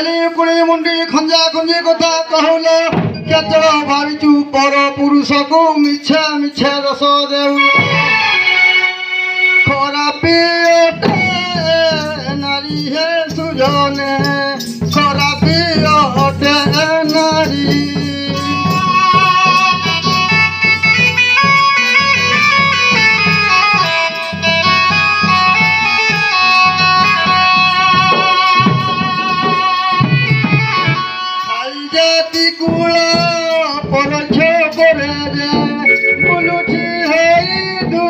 ଖାଲି କୁଣି ମୁଣ୍ଡି ଖଞ୍ଜା ଖଞ୍ଜି କଥା କହିଲ କେତେ ଭାବିଛୁ ପର ପୁରୁଷକୁ ମିଛା ମିଛା ଦୋଷ ଦେଉ ଖରାପ ନାରୀ হে সুজনে খরাপ অটে নারী জাতি কুল পরছ করে যে বুলুঠি হই দু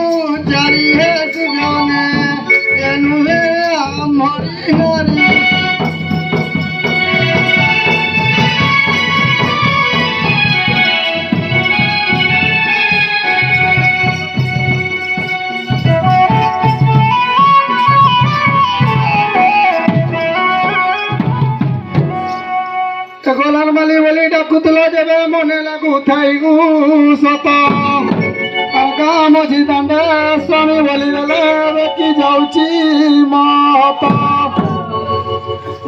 চারি হে সুজনে এনু হে আমরি নারী গলার মালি বলি ডাকুতলা যাবে মনে লাগু থাইগু সত আগা মঝি দাণ্ডে স্বামী বলি দেলে বেকি যাউছি মত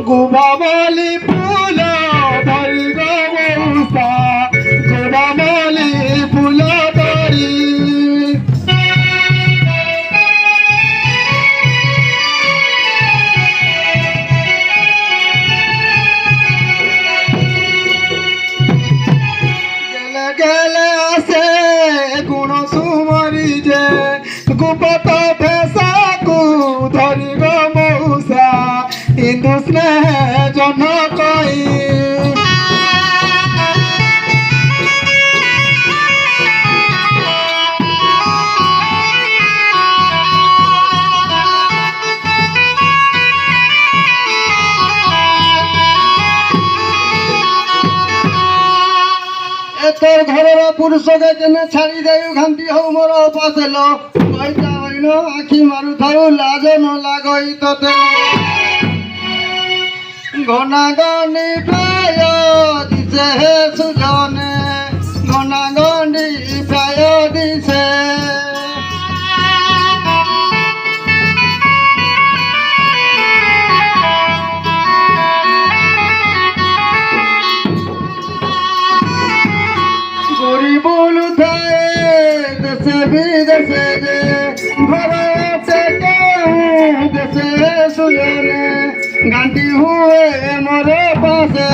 গুবা বলি ফুল ধরি গৌসা গুবা বলি ফুল ধরি গেলে আসে গুণ সুমরি যে গুপত ভেসাকু ধরি গো মৌসা হিন্দু স্নেহ জন কই তোর ঘরের পুরুষকে যেনে ছাড়ি দেউ ঘান্তি হও মোর পাশেল কইতা হইল আখি মারু থাউ লাজ ন লাগই তোতে ঘনা গনি প্রায় দিছে হে সুজনে ঘনা গনি প্রায় দিছে বলু থাকে দেশে বিদেশে যে ঘরে থেকে দেশে সুজনে গাঁটি হুয়ে মরে পাশে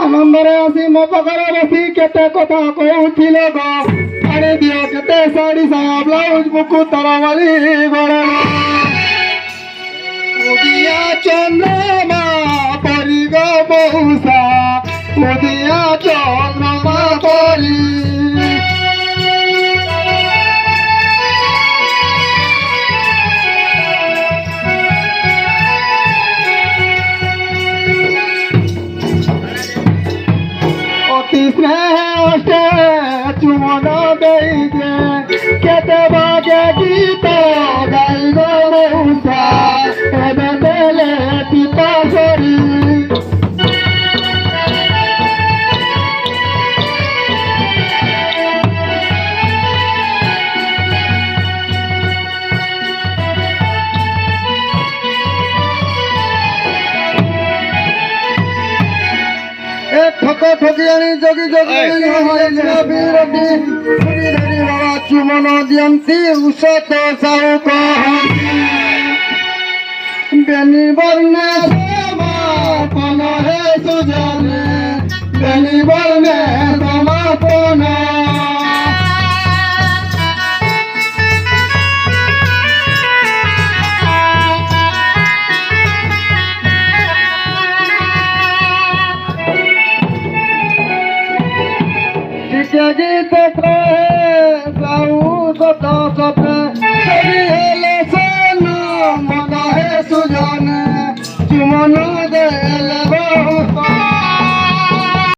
আনন্দরে আসি মো পাখরে বসি কেতে কথা কହୁছিল গো আরে দিও কেতে শাড়ি সায়া ব্লাউজ মুকু তরমালি গড়ে উদিয়া চন্দ্রমা পরি গো মৌসা উদিয়া চন্দ্রমা পরি স্নেহে চুমন দেই যে কেতে বাজে গীত গাই গো মৌসা এবে দেলে পিতা সরি ঠক ঠকিয়ানি যোগী যোগী বিরতি ধরি বাবা চুমন দিয়ন্তি উষত সাহু কহন্তি বেনি বর্ণে সমাপন হে সুজনে বেনি বর্ণে সমাপন গীত